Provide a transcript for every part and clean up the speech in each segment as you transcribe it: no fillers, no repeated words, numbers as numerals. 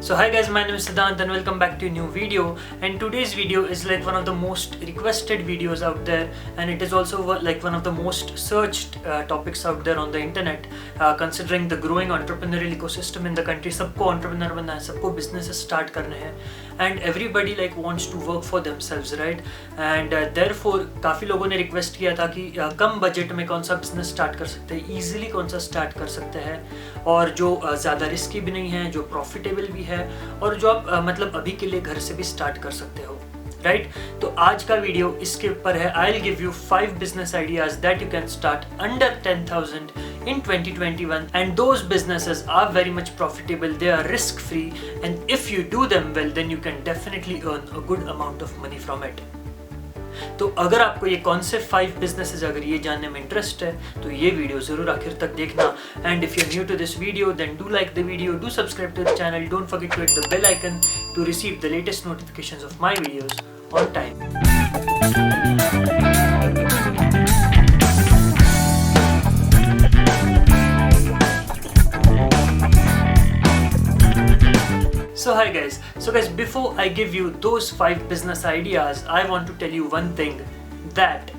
So hi guys, my name is Siddhant and welcome back to a new video. And today's video is like one of the most requested videos out there, and it is also like one of the most searched topics out there on the internet, considering the growing entrepreneurial ecosystem in the country. सबको entrepreneur बनना है, सबको businesses start करने हैं, and everybody like wants to work for themselves, right? And therefore काफ़ी लोगों ने request किया था कि कम budget में कौन सा business start कर सकते हैं, easily कौन सा start कर सकते हैं, और जो ज़्यादा risky भी नहीं है, जो profitable भी है, और जो आप मतलब अभी के लिए घर से भी स्टार्ट कर सकते हो, राइट? तो आज का वीडियो इसके ऊपर है. I'll give you 5 business ideas that you can start under 10,000 in 2021, and those businesses are very much profitable. They are risk free, and if you do them well, then you can definitely earn a good amount of money from it. तो अगर आपको ये कौन से 5 businesses अगर ये जानने में इंटरेस्ट है तो ये वीडियो जरूर आखिर तक देखना. And if you are new to this video then do like the video, do subscribe to the channel, don't forget to hit the bell icon to receive the latest notifications of my videos on time. So hi guys, before I give you those 5 business ideas, I want to tell you one thing, that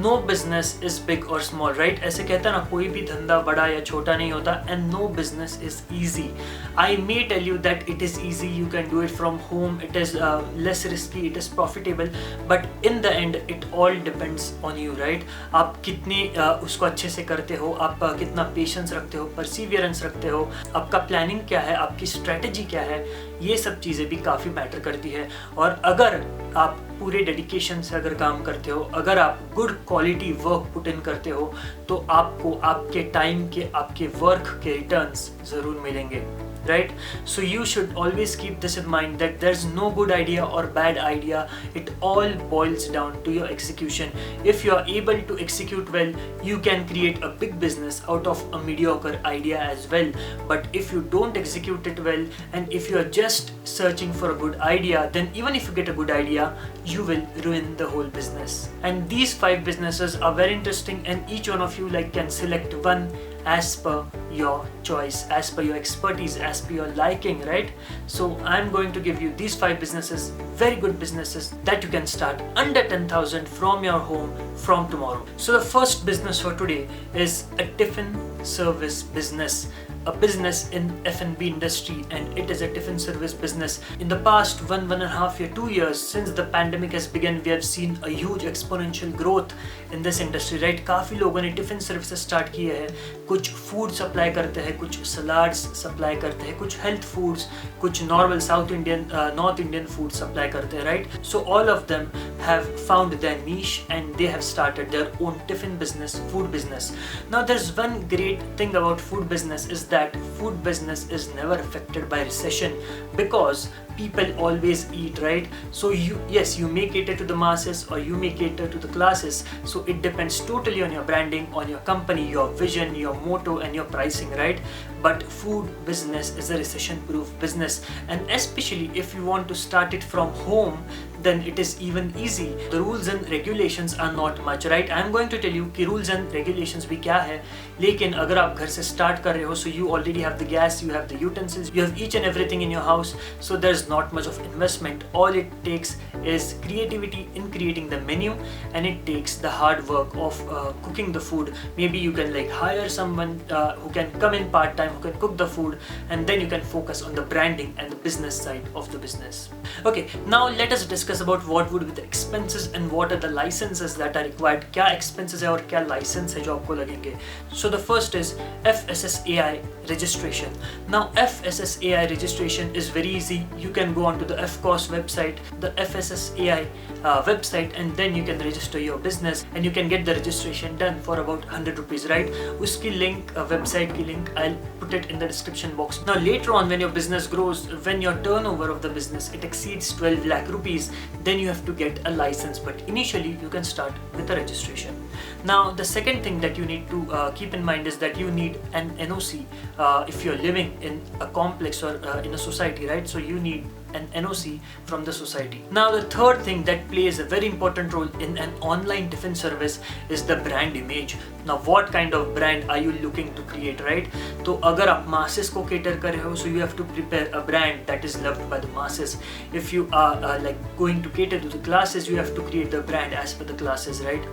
no business is big or small, right? ऐसे कहता है ना, कोई भी धंधा बड़ा या छोटा नहीं होता, and no business is easy. I may tell you that it is easy, you can do it from home, it is less risky, it is profitable, but in the end it all depends on you, right? आप कितने उसको अच्छे से करते हो, आप कितना patience रखते हो, परसिवियरेंस रखते हो, आपका प्लानिंग क्या है, आपकी स्ट्रेटजी क्या है, ये सब चीज़ें भी काफ़ी मैटर करती है. और अगर आप पूरे डेडिकेशन से अगर काम करते हो, अगर आप good quality work put in करते हो, तो आपको आपके टाइम के, आपके वर्क के रिटर्न्स ज़रूर मिलेंगे, right? So you should always keep this in mind, that there's no good idea or bad idea. It all boils down to your execution. If you are able to execute well, you can create a big business out of a mediocre idea as well. But if you don't execute it well, and if you are just searching for a good idea, then even if you get a good idea, you will ruin the whole business. And these 5 businesses are very interesting, and each one of you like can select one as per your choice, as per your expertise, as per your liking, right? So I'm going to give you these 5 businesses, very good businesses that you can start under 10,000 from your home from tomorrow. So the first business for today is a tiffin service business. A business in F&B industry, and it is a tiffin service business. In the past 1.5 year, 2 years since the pandemic has begun, we have seen a huge exponential growth in this industry, right? काफ़ी लोगों ने tiffin services start किए हैं, कुछ food supply करते हैं, कुछ salads supply करते हैं, कुछ हेल्थ फूड्स, कुछ normal south Indian north Indian food supply करते हैं, right? So all of them have found their niche and they have started their own tiffin business, food business. Now there's one great thing about food business, is that food business is never affected by recession, because people always eat, right? So you may cater to the masses or you may cater to the classes, so it depends totally on your branding, on your company, your vision, your motto and your pricing, right? But food business is a recession proof business, and especially if you want to start it from home, then it is even easy. The rules and regulations are not much, right? I am going to tell you कि rules and regulations भी क्या है, लेकिन अगर आप घर से start कर रहे हो, so you already have the gas, you have the utensils, you have each and everything in your house, so there's not much of investment. All it takes is creativity in creating the menu, and it takes the hard work of cooking the food. Maybe you can like hire someone who can come in part-time, who can cook the food, and then you can focus on the branding and the business side of the business. Okay, now let us discuss about what would be the expenses and what are the licenses that are required. क्या expenses है और क्या license है जो आपको लगेंगे. So the first is FSSAI registration. Now FSSAI registration is very easy. You can go onto the FCOS website, the FSSAI website, and then you can register your business and you can get the registration done for about 100 rupees, right? उसकी link, website की link, I'll put it in the description box. Now later on, when your business grows, when your turnover of the business it exceeds 12 lakh rupees, then you have to get a license, but initially you can start with a registration. Now the second thing that you need to keep in mind is that you need an NOC if you're living in a complex or in a society, right? So you need an NOC from the society. Now the third thing that plays a very important role in an online tiffin service is the brand image. Now what kind of brand are you looking to create, right? तो अगर आप masses को cater कर रहे हो, so you have to prepare a brand that is loved by the masses. If you are like going to cater to the classes, you have to create the brand as per the classes, right?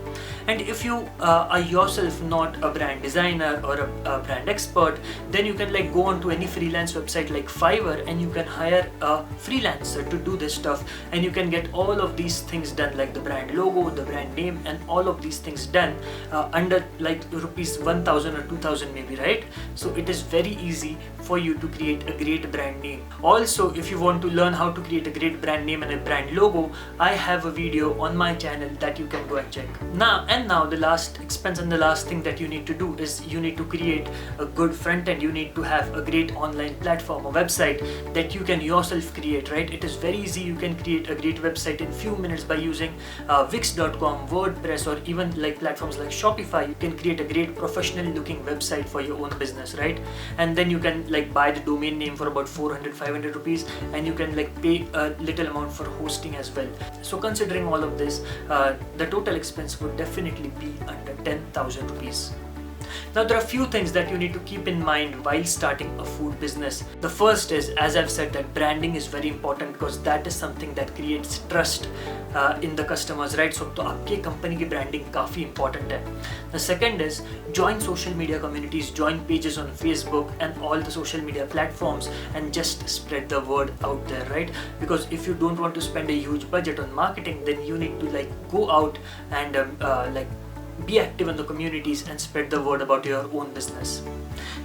And if you are yourself not a brand designer or a brand expert, then you can like go on to any freelance website like Fiverr and you can hire a freelancer to do this stuff, and you can get all of these things done, like the brand logo, the brand name, and all of these things done under like rupees 1000 or 2000 maybe, right? So it is very easy for you to create a great brand name. Also, if you want to learn how to create a great brand name and a brand logo, I have a video on my channel that you can go and check. Now the last expense and the last thing that you need to do is you need to create a good front end. You need to have a great online platform or website that you can yourself create, right? It is very easy. You can create a great website in few minutes by using Wix.com, WordPress, or even like platforms like Shopify. You can create a great professional looking website for your own business, right? And then you can like buy the domain name for about 400-500 rupees, and you can like pay a little amount for hosting as well. So considering all of this, the total expense would definitely be under 10,000 rupees. Now there are a few things that you need to keep in mind while starting a food business. The first is, as I've said, that branding is very important because that is something that creates trust in the customers, right? So तो आपके company की branding काफी important है. The second is join social media communities, join pages on Facebook and all the social media platforms, and just spread the word out there, right? Because if you don't want to spend a huge budget on marketing, then you need to like go out and like be active in the communities and spread the word about your own business.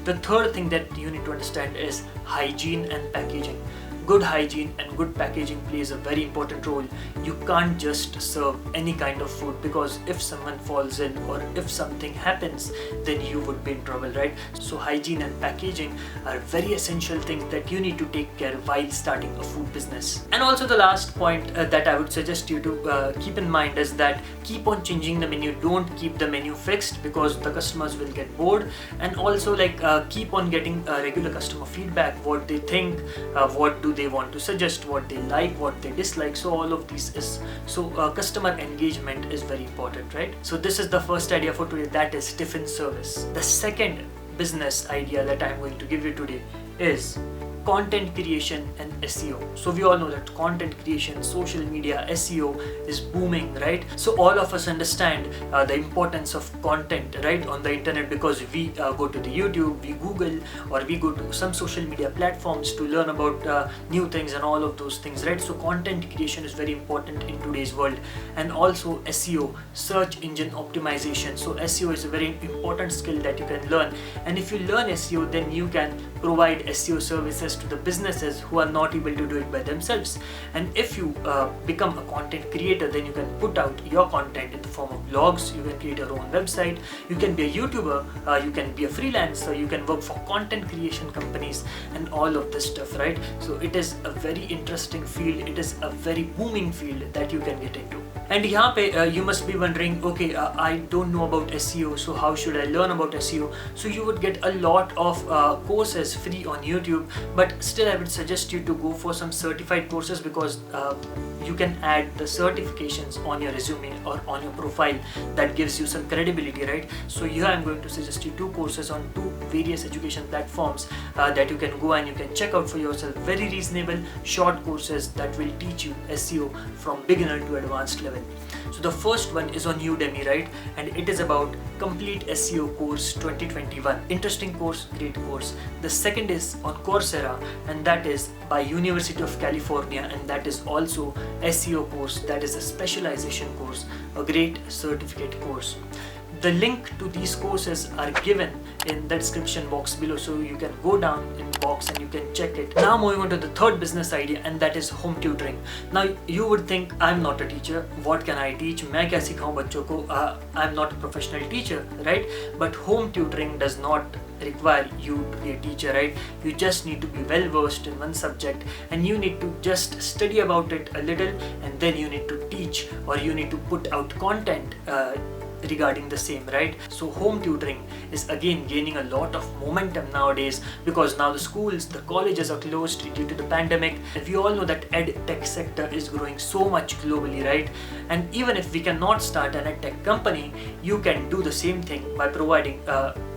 The third thing that you need to understand is hygiene and packaging. Good hygiene and good packaging plays a very important role. You can't just serve any kind of food, because if someone falls ill or if something happens, then you would be in trouble, right? So hygiene and packaging are very essential things that you need to take care of while starting a food business. And also the last point that I would suggest you to keep in mind is that keep on changing the menu. Don't keep the menu fixed, because the customers will get bored. And also like keep on getting regular customer feedback, what they think, what do they want to suggest, what they like, what they dislike. So all of these is customer engagement is very important, right? So this is the first idea for today, that is tiffin service. The second business idea that I'm going to give you today is content creation and SEO. So we all know that content creation, social media, SEO is booming, right? So all of us understand the importance of content, right, on the internet, because we go to the YouTube, we Google, or we go to some social media platforms to learn about new things and all of those things, right? So content creation is very important in today's world. And also SEO, search engine optimization. So SEO is a very important skill that you can learn. And if you learn SEO, then you can provide SEO services to the businesses who are not able to do it by themselves. And if you become a content creator, then you can put out your content in the form of blogs. You can create your own website, you can be a YouTuber, you can be a freelancer, you can work for content creation companies and all of this stuff, right? So it is a very interesting field, it is a very booming field that you can get into. And यहाँ पे you must be wondering, okay, I don't know about SEO, so how should I learn about SEO? So you would get a lot of courses free on YouTube, but still I would suggest you to go for some certified courses, because you can add the certifications on your resume or on your profile that gives you some credibility, right? So here I'm going to suggest you two courses on two various education platforms that you can go and you can check out for yourself. Very reasonable short courses that will teach you SEO from beginner to advanced level. So the first one is on Udemy, right? And it is about Complete SEO Course 2021. Interesting course, great course. The second is on Coursera, and that is by University of California, and that is also SEO course, that is a specialization course, a great certificate course. The link to these courses are given in the description box below, so you can go down in the box and you can check it. Now moving on to the third business idea, and that is home tutoring. Now you would think, I'm not a teacher, what can I teach? मैं क्या सिखाऊं बच्चों को? I'm not a professional teacher, right? But home tutoring does not require you to be a teacher, right? You just need to be well versed in one subject, and you need to just study about it a little, and then you need to teach, or you need to put out content regarding the same, right? So home tutoring is again gaining a lot of momentum nowadays, because now the schools, the colleges are closed due to the pandemic. And we all know that ed tech sector is growing so much globally, right? And even if we cannot start an ed tech company, you can do the same thing by providing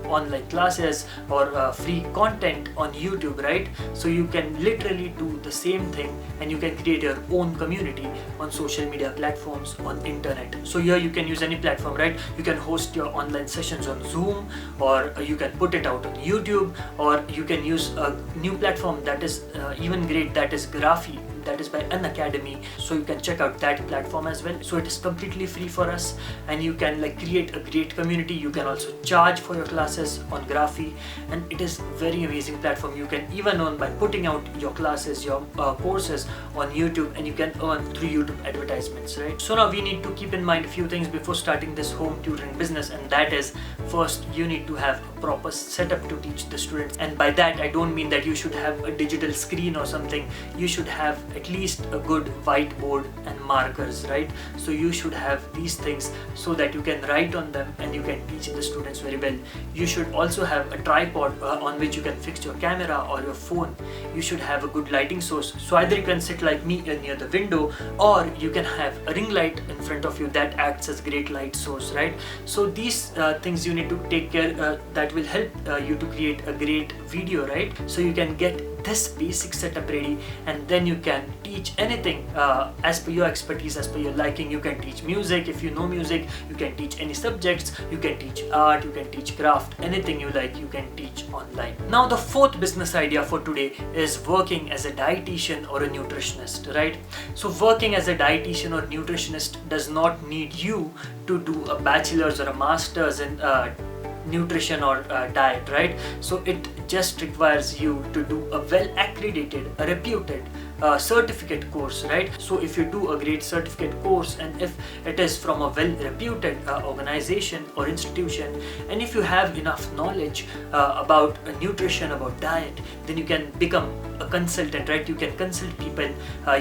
online classes or free content on YouTube, right? So you can literally do the same thing, and you can create your own community on social media platforms, on internet. So here you can use any platform, right? You can host your online sessions on Zoom, or you can put it out on YouTube, or you can use a new platform that is even great, that is GRAPHY, that is by Unacademy. So you can check out that platform as well. So it is completely free for us, and you can like create a great community. You can also charge for your classes on GRAPHY, and it is very amazing platform. You can even earn by putting out your classes, your courses on YouTube, and you can earn through YouTube advertisements, right? So now we need to keep in mind a few things before starting this home tutoring business, and that is, first you need to have a proper setup to teach the students. And by that I don't mean that you should have a digital screen or something. You should have at least a good whiteboard and markers, right? So you should have these things so that you can write on them and you can teach the students very well. You should also have a tripod on which you can fix your camera or your phone. You should have a good lighting source. So either you can sit like me near the window, or you can have a ring light in front of you that acts as great light source, right? So these things you need to take care, that will help you to create a great video, right? So you can get this basic setup ready, and then you can teach anything as per your expertise, as per your liking. You can teach music if you know music, you can teach any subjects, you can teach art, you can teach craft, anything you like you can teach online. Now the fourth business idea for today is working as a dietitian or a nutritionist, right? So working as a dietitian or nutritionist does not need you to do a bachelor's or a master's in nutrition or diet, right? So it just requires you to do a well accredited, a reputed certificate course, right? So if you do a great certificate course, and if it is from a well reputed organization or institution, and if you have enough knowledge about nutrition, about diet, then you can become a consultant, right? You can consult people,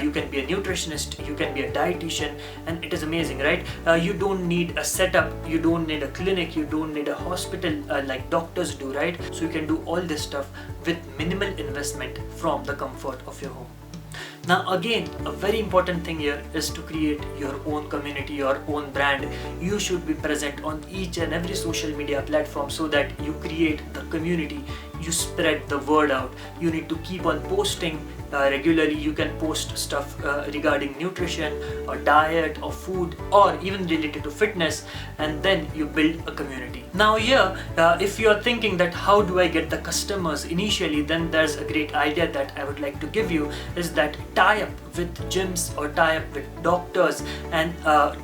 you can be a nutritionist, you can be a dietitian, and it is amazing, right? You don't need a setup, you don't need a clinic, you don't need a hospital like doctors do, right? So you can do all this stuff with minimal investment from the comfort of your home. Now again, a very important thing here is to create your own community, your own brand. You should be present on each and every social media platform so that you create the community, you spread the word out. You need to keep on posting regularly. You can post stuff regarding nutrition or diet or food, or even related to fitness, and then you build a community. Now here, if you are thinking that how do I get the customers initially, then there's a great idea that I would like to give you, is that tie up with gyms or tie up with doctors and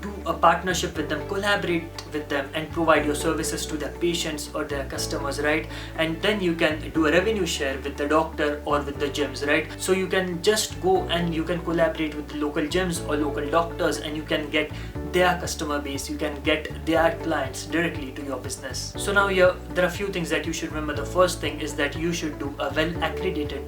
do a partnership with them, collaborate with them, and provide your services to their patients or their customers, right? And then you can do a revenue share with the doctor or with the gyms, right? So you can just go and you can collaborate with the local gyms or local doctors, and you can get their customer base, you can get their clients directly to your business. So now here, there are a few things that you should remember. The first thing is that you should do a well accredited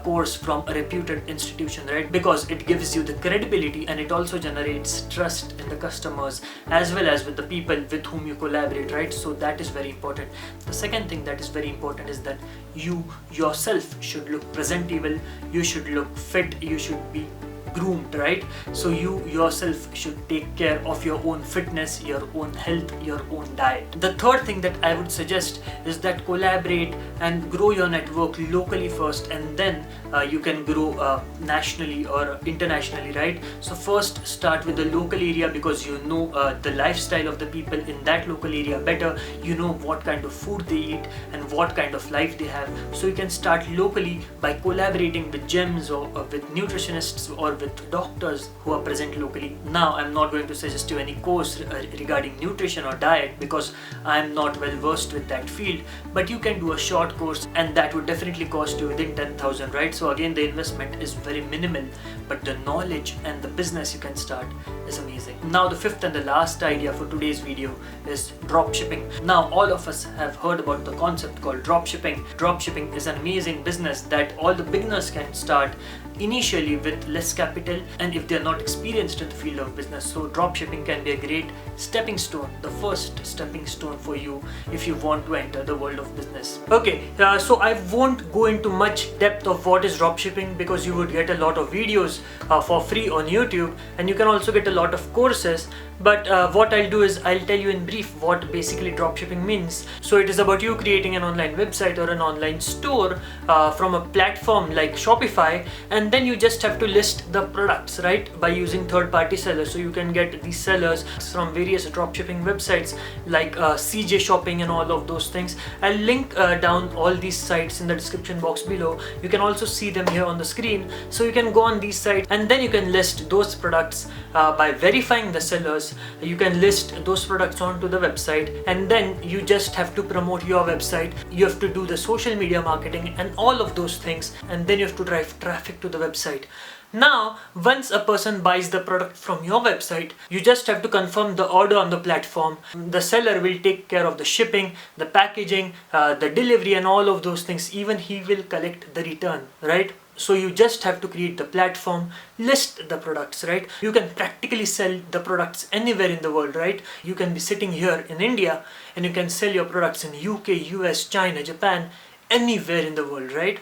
course from a reputed institution, right? Because it gives you the credibility, and it also generates trust in the customers as well as with the people with whom you collaborate, right? So that is very important. The second thing that is very important is that you yourself should look presentable, you should look fit, you should be groomed, right? So you yourself should take care of your own fitness, your own health, your own diet. The third thing that I would suggest is that collaborate and grow your network locally first, and then you can grow nationally or internationally, right? So first start with the local area, because you know the lifestyle of the people in that local area better. You know what kind of food they eat and what kind of life they have. So you can start locally by collaborating with gyms or with nutritionists or with doctors who are present locally. Now I'm not going to suggest you any course regarding nutrition or diet, because I'm not well versed with that field, but you can do a short course, and that would definitely cost you within 10,000, right? So again, the investment is very minimal, but the knowledge and the business you can start is amazing. Now the fifth and the last idea for today's video is dropshipping. Now all of us have heard about the concept called dropshipping. Dropshipping is an amazing business that all the beginners can start, initially with less capital and if they are not experienced in the field of business. So dropshipping can be a great stepping stone, the first stepping stone for you if you want to enter the world of business. Okay, so I won't go into much depth of what is dropshipping because you would get a lot of videos for free on YouTube, and you can also get a lot of courses. But what I'll do is I'll tell you in brief what basically dropshipping means. So it is about you creating an online website or an online store from a platform like Shopify, and then you just have to list the products, right, by using third-party sellers. So you can get these sellers from various dropshipping websites like CJ Shopping and all of those things. I'll link down all these sites in the description box below. You can also see them here on the screen. So you can go on these sites and then you can list those products by verifying the sellers. You can list those products onto the website, and then you just have to promote your website. You have to do the social media marketing and all of those things, and then you have to drive traffic to the website. Now, once a person buys the product from your website, you just have to confirm the order on the platform. The seller will take care of the shipping, the packaging, the delivery and all of those things. Even he will collect the return, right? So you just have to create the platform, list the products, right? You can practically sell the products anywhere in the world, right? You can be sitting here in India and you can sell your products in UK, US, China, Japan, anywhere in the world, right?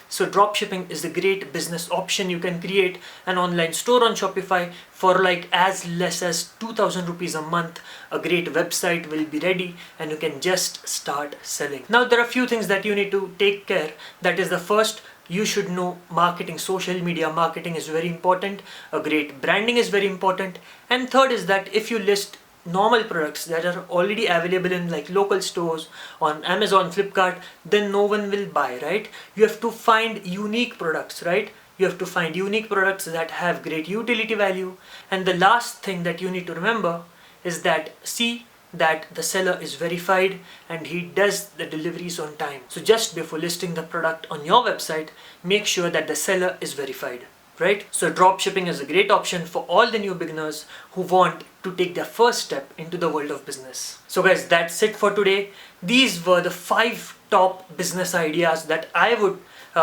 So dropshipping is a great business option. You can create an online store on Shopify for like as less as 2,000 rupees a month. A great website will be ready and you can just start selling. Now there are a few things that you need to take care. That is the first, you should know marketing. Social media marketing is very important. A great branding is very important. And third is that if you list normal products that are already available in like local stores on Amazon, Flipkart, then no one will buy, right? You have to find unique products, right? You have to find unique products that have great utility value. And the last thing that you need to remember is that see that the seller is verified and he does the deliveries on time. So just before listing the product on your website, make sure that the seller is verified. Right? So dropshipping is a great option for all the new beginners who want to take their first step into the world of business. So guys, that's it for today. These were the 5 top business ideas that I would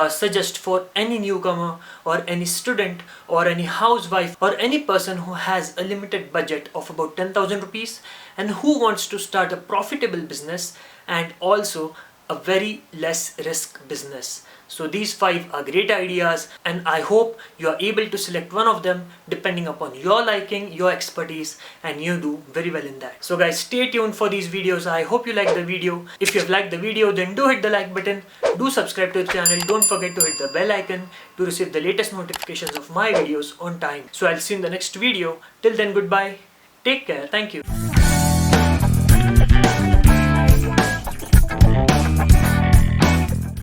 suggest for any newcomer or any student or any housewife or any person who has a limited budget of about 10,000 rupees and who wants to start a profitable business and also a very less risk business. So these 5 are great ideas and I hope you are able to select one of them depending upon your liking, your expertise, and you do very well in that. So guys, stay tuned for these videos. I hope you like the video. If you have liked the video, then do hit the like button. Do subscribe to the channel. Don't forget to hit the bell icon to receive the latest notifications of my videos on time. So I'll see you in the next video. Till then, goodbye. Take care. Thank you.